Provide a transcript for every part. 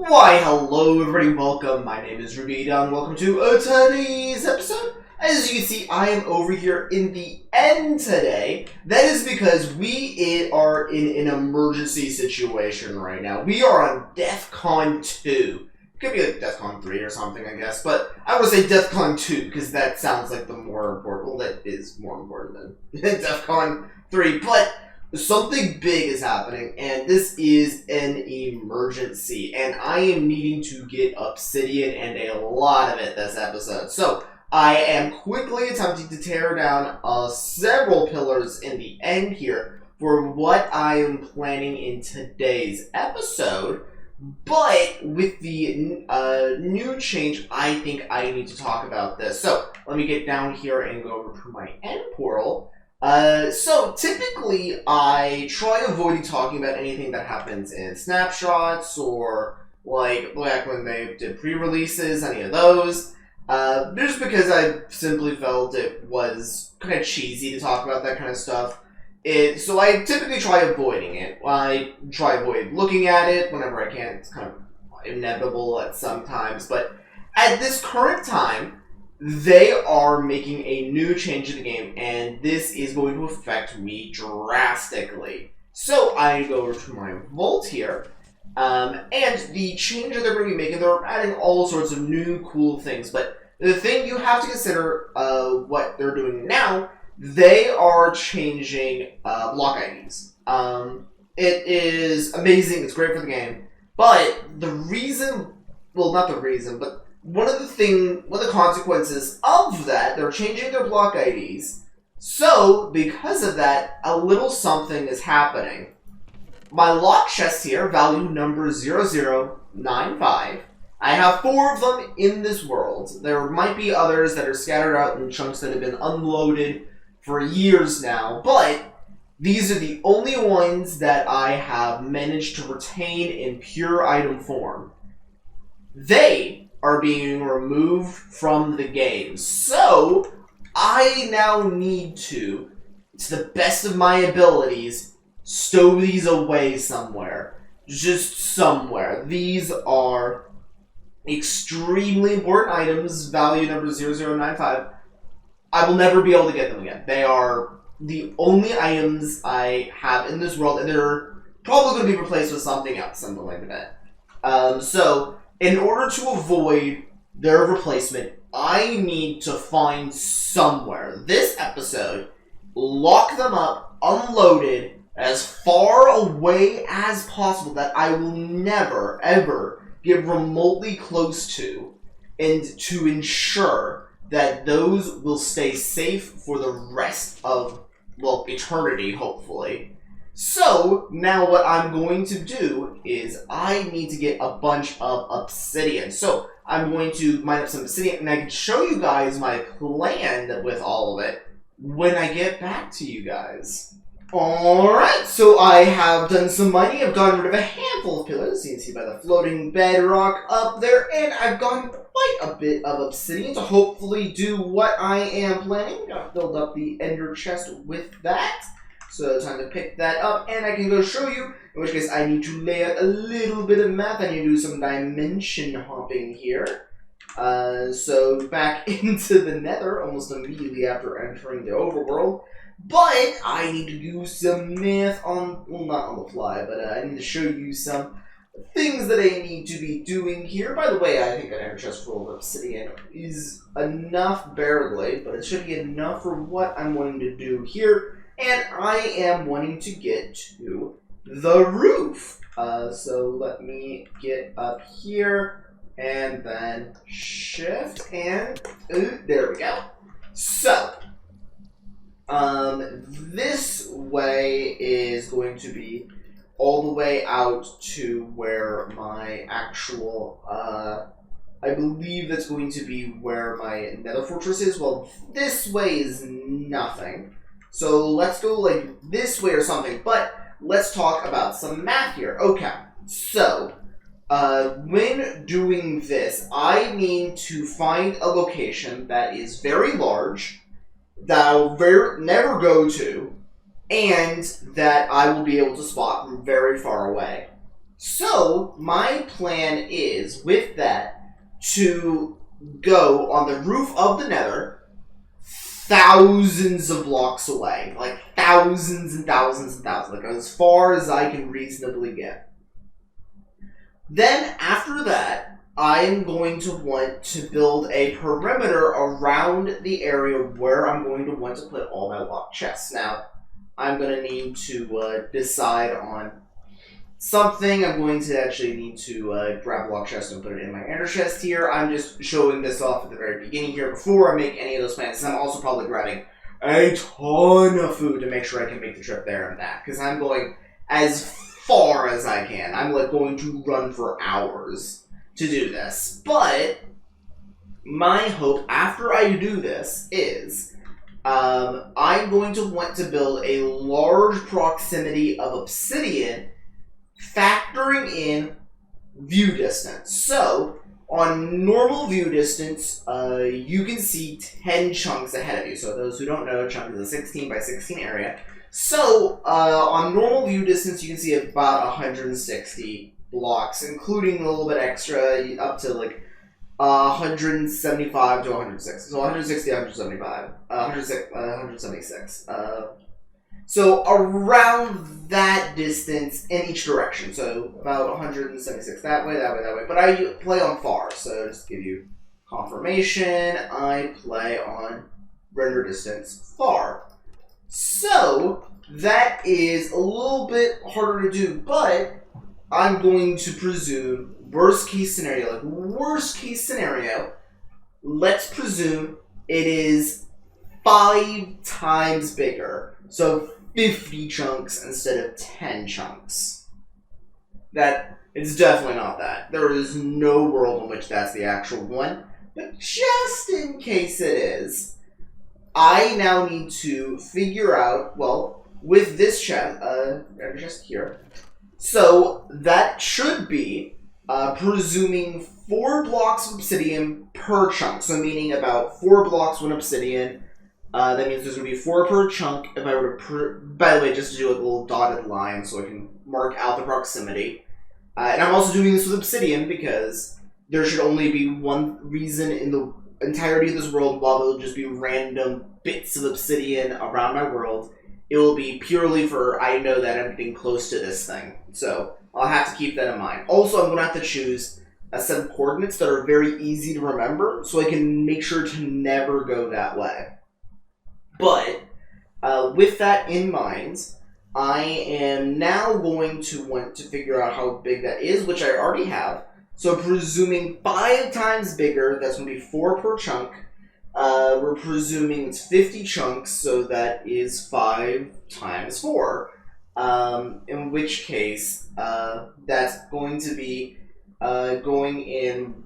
Why, hello everybody, welcome. My name is Rubydung. Welcome to today's episode. As you can see, I am over here in the end today. That is because we are in an emergency situation right now. We are on DEFCON 2. It could be like DEFCON 3 or something, I guess. But I would say DEFCON 2 because that sounds like the more important. Well, that is more important than DEFCON 3. But something big is happening, and this is an emergency, and I am needing to get obsidian and a lot of it this episode. So, I am quickly attempting to tear down several pillars in the end here for what I am planning in today's episode, but with the new change, I think I need to talk about this. So, let me get down here and go over to my end portal. So typically I try avoiding talking about anything that happens in snapshots or like back when they did pre-releases, any of those. Just because I simply felt it was kind of cheesy to talk about that kind of stuff. So I typically try avoiding it. I try avoid looking at it whenever I can. It's kind of inevitable at some times, but at this current time, they are making a new change in the game, and this is going to affect me drastically. So I go over to my vault here, and the change that they're going to be making, they're adding all sorts of new cool things, but the thing you have to consider, what they're doing now, they are changing block IDs. It is amazing, it's great for the game, but the reason, well, not the reason, but one of the consequences of that, they're changing their block IDs. So, because of that, a little something is happening. My lock chest here, value number 0095. I have 4 of them in this world. There might be others that are scattered out in chunks that have been unloaded for years now, but these are the only ones that I have managed to retain in pure item form. They are being removed from the game. So, I now need to the best of my abilities, stow these away somewhere. Just somewhere. These are extremely important items, value number 0095. I will never be able to get them again. They are the only items I have in this world, and they're probably going to be replaced with something else, something like that. So, in order to avoid their replacement, I need to find somewhere this episode, lock them up, unloaded, as far away as possible that I will never, ever get remotely close to, and to ensure that those will stay safe for the rest of, well, eternity, hopefully. So, now what I'm going to do is I need to get a bunch of obsidian. So, I'm going to mine up some obsidian, and I can show you guys my plan with all of it when I get back to you guys. Alright, so I have done some mining. I've gotten rid of a handful of pillars, you can see by the floating bedrock up there, and I've gotten quite a bit of obsidian to hopefully do what I am planning. I've filled up the ender chest with that. So time to pick that up, and I can go show you, in which case I need to lay out a little bit of math. I need to do some dimension hopping here. So back into the nether, almost immediately after entering the overworld. But I need to do some math on, well, not on the fly, but I need to show you some things that I need to be doing here. By the way, I think an ender chest full of obsidian is enough barely, but it should be enough for what I'm wanting to do here. And I am wanting to get to the roof. So let me get up here and then shift and there we go. So, this way is going to be all the way out to where my actual, I believe that's going to be where my nether fortress is. Well, this way is nothing. So let's go like this way or something, but let's talk about some math here. Okay, so when doing this, I need to find a location that is very large, that I'll never go to, and that I will be able to spot from very far away. So, my plan is, with that, to go on the roof of the Nether thousands of blocks away. Like, thousands and thousands and thousands. Like, as far as I can reasonably get. Then, after that, I am going to want to build a perimeter around the area where I'm going to want to put all my locked chests. Now, I'm going to need to decide on something. I'm going to actually need to grab a lock chest and put it in my ender chest here. I'm just showing this off at the very beginning here before I make any of those plans. And I'm also probably grabbing a ton of food to make sure I can make the trip there and back. Because I'm going as far as I can. I'm like going to run for hours to do this. But my hope after I do this is I'm going to want to build a large proximity of obsidian factoring in view distance. So, on normal view distance, you can see 10 chunks ahead of you. So, those who don't know, a chunk is a 16 by 16 area. So, on normal view distance, you can see about 160 blocks, including a little bit extra, up to like 175 to 160. So, 160, 175, 176. So around that distance in each direction. So about 176 that way, that way, that way. But I play on far, so just to give you confirmation, I play on render distance far. So that is a little bit harder to do, but I'm going to presume worst case scenario, let's presume it is 5 times bigger. So 50 chunks instead of 10 chunks. That, it's definitely not that. There is no world in which that's the actual one. But just in case it is, I now need to figure out, well, with this chest, just here. So that should be presuming 4 blocks of obsidian per chunk. So meaning about 4 blocks, 1 obsidian. That means there's going to be 4 per chunk. If I were to, by the way, just to do a little dotted line so I can mark out the proximity. And I'm also doing this with obsidian because there should only be one reason in the entirety of this world while there'll just be random bits of obsidian around my world. It will be purely for, I know that I'm getting close to this thing. So I'll have to keep that in mind. Also, I'm going to have to choose a set of coordinates that are very easy to remember so I can make sure to never go that way. But with that in mind, I am now going to want to figure out how big that is, which I already have. So presuming 5 times bigger, that's going to be 4 per chunk. We're presuming it's 50 chunks, so that is 5 times 4. In which case, that's going to be going in,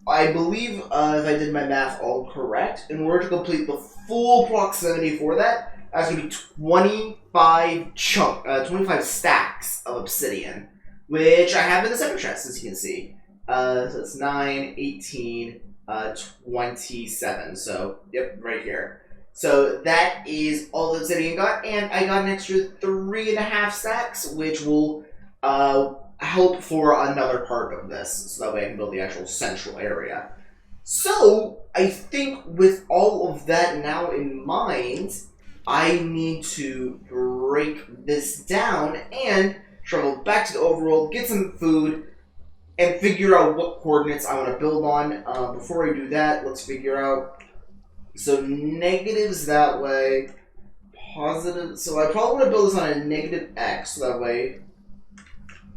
I believe, if I did my math all correct, in order to complete the full proximity for that, that's going to be 25 stacks of obsidian, which I have in the second chest, as you can see. So it's 9, 18, 27. So, yep, right here. So that is all the obsidian got, and I got an extra 3.5 stacks, which will help for another part of this, so that way I can build the actual central area. So, I think with all of that now in mind, I need to break this down and travel back to the overworld, get some food, and figure out what coordinates I want to build on. Before I do that, let's figure out, so negatives that way, positive, so I probably want to build this on a negative x, so that way,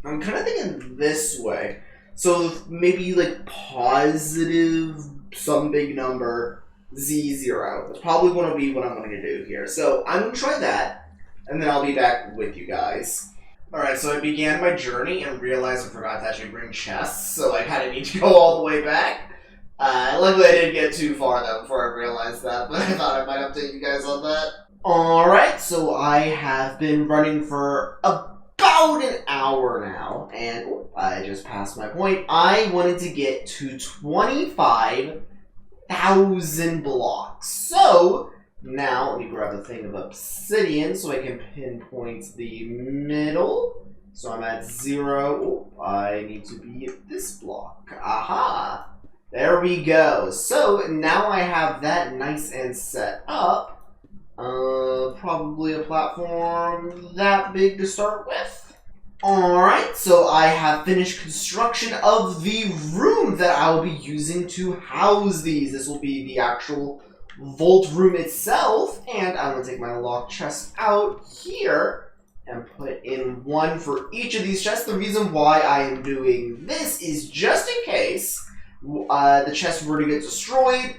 I'm kind of thinking this way. So maybe like positive some big number, z0. That's probably going to be what I'm going to do here. So I'm going to try that, and then I'll be back with you guys. Alright, so I began my journey and realized I forgot to actually bring chests, so I kind of need to go all the way back. Luckily I didn't get too far though before I realized that, but I thought I might update you guys on that. Alright, so I have been running for about an hour now, and I just passed my point. I wanted to get to 25,000 blocks. So, now let me grab a thing of obsidian so I can pinpoint the middle. So I'm at 0. Oh, I need to be at this block. Aha! There we go. So now I have that nice and set up. Probably a platform that big to start with. Alright, so I have finished construction of the room that I will be using to house these. This will be the actual vault room itself, and I'm going to take my locked chest out here and put in one for each of these chests. The reason why I am doing this is just in case the chest were to get destroyed,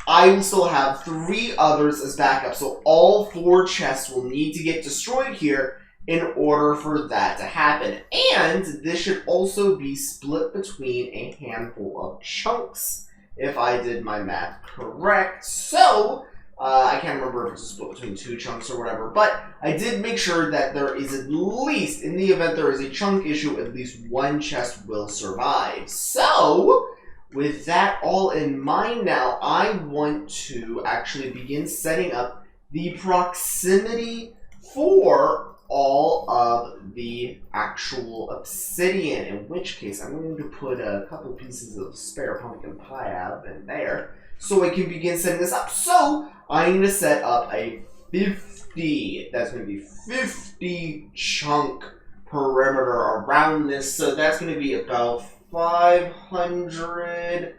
I will still have 3 others as backup. So all 4 chests will need to get destroyed here in order for that to happen. And this should also be split between a handful of chunks, if I did my math correct. So, I can't remember if it's split between 2 chunks or whatever, but I did make sure that there is at least, in the event there is a chunk issue, at least 1 chest will survive. So, with that all in mind now, I want to actually begin setting up the proximity for all of the actual obsidian, in which case I'm going to put a couple pieces of spare pumpkin pie out in there so I can begin setting this up. So I need to set up a 50, that's going to be 50 chunk perimeter around this, so that's going to be about 500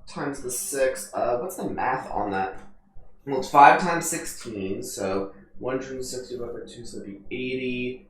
times the 6. What's the math on that? Well, it's 5 times 16, so 160 divided by 2, so that'd be 80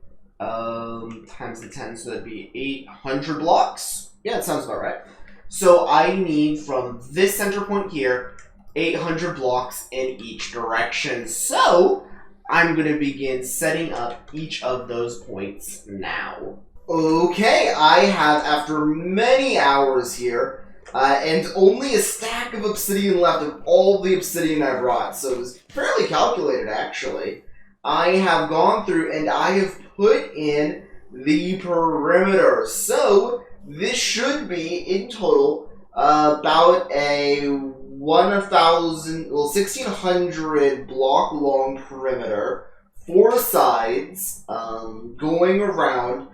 times the 10, so that'd be 800 blocks. Yeah, that sounds about right. So I need from this center point here 800 blocks in each direction. So I'm going to begin setting up each of those points now. Okay, I have, after many hours here, and only a stack of obsidian left of all the obsidian I brought, so it was fairly calculated actually. I have gone through and I have put in the perimeter, so this should be in total about a 1,600 block long perimeter, 4 sides going around.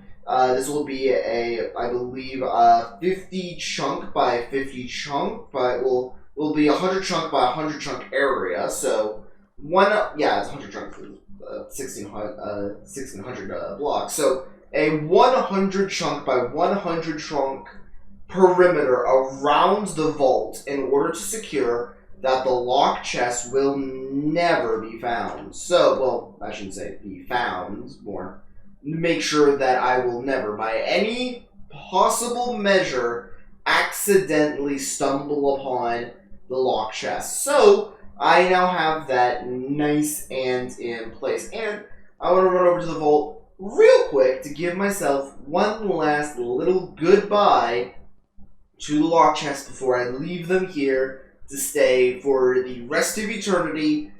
This will be I believe, 50 chunk by 50 chunk, but will be 100 chunk by 100 chunk area. So it's 100 chunk for 1,600 blocks. So a 100 chunk by 100 chunk perimeter around the vault in order to secure that the locked chest will never be found. So, well, I shouldn't say be found, more make sure that I will never, by any possible measure, accidentally stumble upon the locked chest. So, I now have that nice and in place. And I want to run over to the vault real quick to give myself one last little goodbye to the locked chest before I leave them here to stay for the rest of eternity.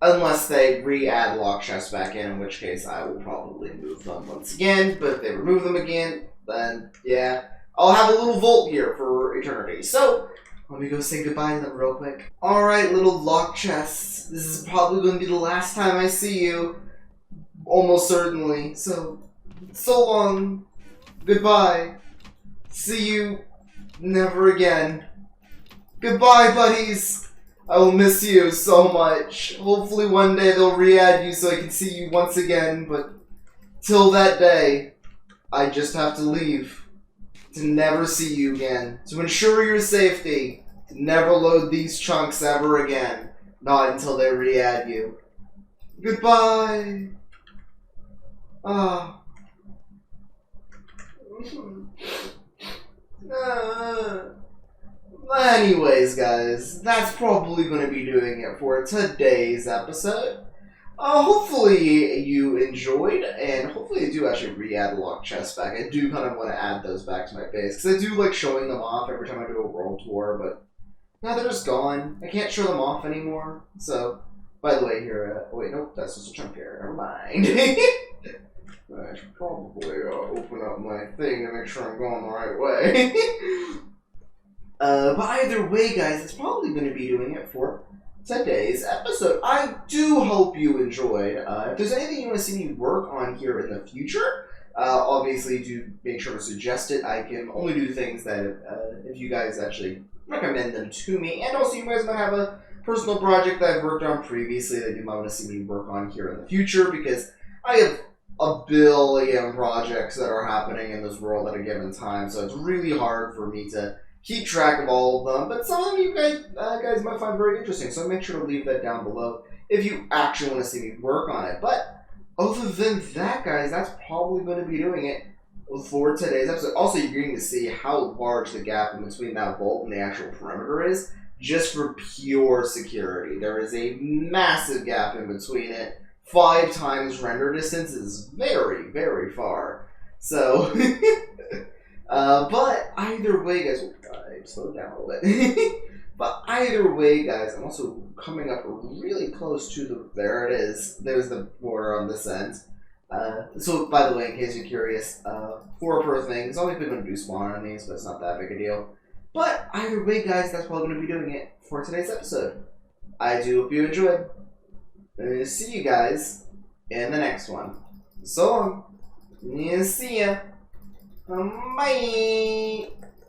Unless they re-add lock chests back in which case I will probably move them once again. But if they remove them again, then yeah, I'll have a little vault here for eternity. So, let me go say goodbye to them real quick. Alright, little lock chests. This is probably going to be the last time I see you. Almost certainly. So long. Goodbye. See you never again. Goodbye, buddies. I will miss you so much. Hopefully one day they'll re-add you so I can see you once again, but till that day, I just have to leave to never see you again. To ensure your safety, to never load these chunks ever again. Not until they re-add you. Goodbye. Ah. Anyways, guys, that's probably going to be doing it for today's episode. Hopefully you enjoyed, and hopefully I do actually re-add lock chests back. I do kind of want to add those back to my base, because I do like showing them off every time I do a world tour, but now they're just gone. I can't show them off anymore. So, by the way, here, wait, nope, that's just a chunk here. Never mind. I should probably open up my thing to make sure I'm going the right way. But either way, guys, it's probably going to be doing it for today's episode. I do hope you enjoyed. If there's anything you want to see me work on here in the future, Obviously, do make sure to suggest it. I can only do things that if you guys actually recommend them to me. And also, you guys might have a personal project that I've worked on previously that you might want to see me work on here in the future, because I have a billion projects that are happening in this world at a given time, so it's really hard for me to keep track of all of them. But some of them you guys might find very interesting, so make sure to leave that down below if you actually want to see me work on it. But other than that, guys, that's probably going to be doing it for today's episode. Also, you're going to see how large the gap in between that vault and the actual perimeter is, just for pure security. There is a massive gap in between it. 5 times render distance is very, very far. So, but either way, guys, I slowed down a little bit. But either way, guys, I'm also coming up really close to the, there it is. There's the border on this end. So, by the way, in case you're curious, 4 per thing. It's only going to do spawn on these, but it's not that big a deal. But either way, guys, that's probably going to be doing it for today's episode. I do hope you enjoyed. See you guys in the next one. So long. See ya. Bye.